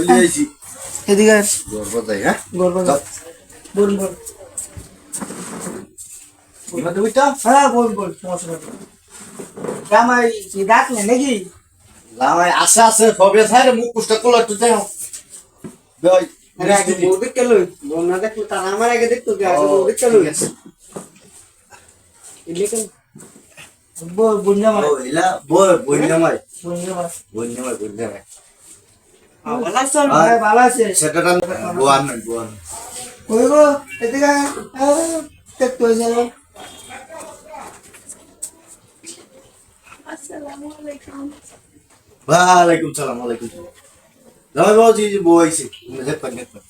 দিয়েছি এদিকে গর্ব যাই হ্যাঁ গর্ব বল বল বলবা তুমি তো হ্যাঁ বল বল সমস্যা নেই জামাই কি ডাকলে নাকি লামাই আশা আছে সবে ছাইরে মুখ কুষ্টা কোলা তো যাও ভাই আরে আগে বউ দেখতে লই বউ না দেখলে তার আমার আগে দেখতো যে আগে বউ দেখতে লই ইলেকন বল বুঝনা মাই ও ইলা বই বইনামাই বুঝনা বইনামাই ভালো আছে ভাই ভালো আছে সেটা বোয়ান নয় বোয়ান কই গো এদিকে দেখতে যাও আসসালামু আলাইকুম ওয়ালাইকুম সালাম ওয়ালাইকুম সালাম জামাই বাবুজি বউ আইছে দেখবেন দেখবেন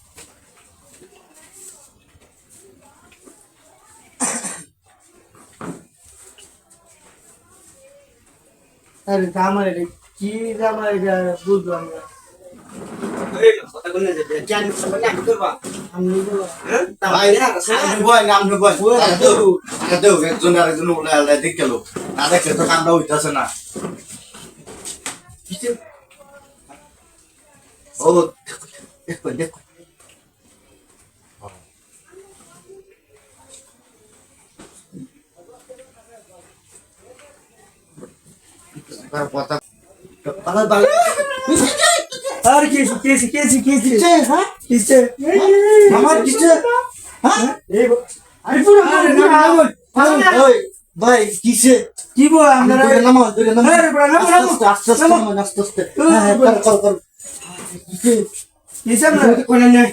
আরে জামাই রে কি জামাই রে বুঝলাম না এই কথা কোনে যে জান সবাই আমি করবা আমি বলো হ্যাঁ তাই না আমি বই নাম নে বই দাও একজন আরেকজন উলা আলা দেখলো না দেখলে তো কামড়া হইতাছে না কিছে ও দেখো দেখো কথা পালা পালা আর কি হ্যাঁ কিছে আমার কিছে হ্যাঁ এই আরে পুরো আরে না ওই ভাই কিছে কি বল আমরা দূরে নামো আরে বড় নামো আস্তে আস্তে হ্যাঁ কর কিছে কিছে না কোন না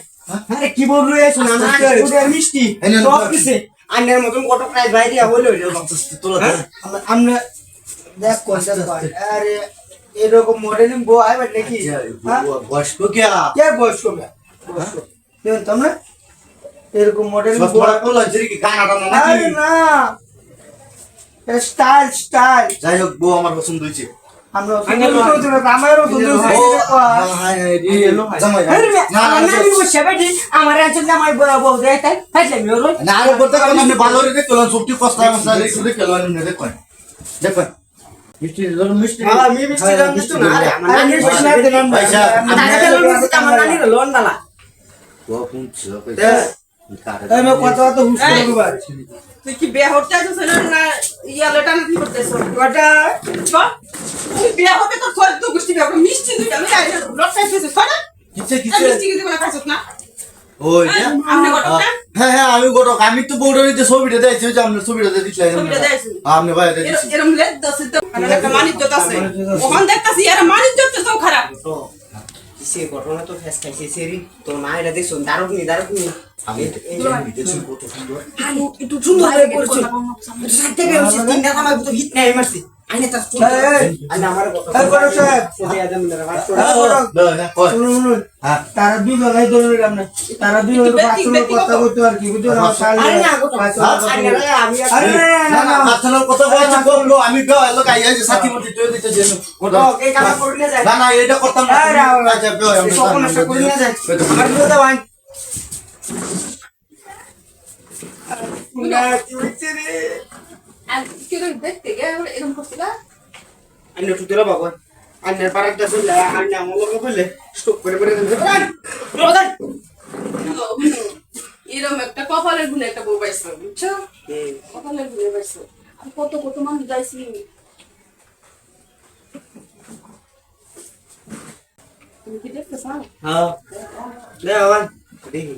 আরে কি বল রে শুন আমরা মিষ্টি সব কিছে আন্নার মতন কত প্রাইস বাইরে হলো তোলা আমরা দেখ কোনটা আরে এরকম মডেলিং বউ আইবে নাকি বয়স্ক কিয়া কে বয়স্ক না বয়স্ক দেন তোমরা এরকম মডেলিং বউ বড় করলো জরি কি গানাটা না আরে নাকি না স্টাইল যাই হোক বউ আমার পছন্দ হইছে আমরা তো রামায়ণ তো জামাই না আমি বসে বেটি আমার আছে জামাই বউ দেয় তাই ফাইলে মেরো না আরে বলতে কোন আপনি ভালো রে দেখলো সবটি কষ্ট মশলা রে শুধু কেলো আমি দেখুন দেখুন মিষ্টি জল মিষ্টি হ্যাঁ আমি মিষ্টি দাম দিছো না আরে আমার নানি মিষ্টি না দিলাম পয়সা আমার নানি লোন দালা ও পুঁছ এই মে কত কত হুশ করব তুই কি বিয়ে হতে আছিস না ইয়া লেটা না কি করতেছ কটা তুই বিয়ে হবে তো তোর তো গুষ্টি বিয়ে হবে মিষ্টি তুই আমি যাই লটকাই ফেসে ছড়া কিছে মিষ্টি কি না খাইছস না ওই না আমনে কত না হ্যাঁ আমি বড় আমি তো বড় নিতে ছবিটা দেইছি যে আপনি ছবিটা দিছিলেন ছবিটা দিয়েছি। আপনি ভাই দিছি এরম লেট দছে তো একটা মানিজ্য আছে ওখান দেখতাছি এর মানিজ্য তো খারাপ সে ঘটনা তো ফেস খাইছে সেরি তো না এটা দেখছো দারুক নি আমি দেখছি কত সুন্দর আলু একটু সুন্দর করে করছ সাথে বেরোছিস তিনটা কামাই তো হিট নাই মারছি আইনে তার আইনা আমার এই বড় সাহেব সে আদম মেরা বাত করো শুনুন হ্যাঁ তারা দুই জনাই দলের কাম না তারা দুই জন কথা কইতো আর কি বুঝছো না আরে না গো আমি আরে না না মাথার কথা বলছি বললো আমি লোক আইয়া যে সাথী মধ্যে তুই দিতে যেন তো এই কাম করলে যায় না এটা করতাম না আচ্ছা আমি সকল নষ্ট করে নিয়ে যায় আমার বিরুদ্ধে বাইন না কি হইছে রে আর কি করে দেখতে গে এরকম করছিলা আন্নে টুতেরা বাবা আন্নের পারাকটা বললে আন্নে আমল বললে স্টপ করে দেন রোদান এরকম একটা কপালের গুণে একটা বউ পাইছো বুঝছো কপালের গুণে পাইছো আর কত কত মানুষ যাইছি তুমি কি দেখতেছ হ্যাঁ লে আওয়ান দেখি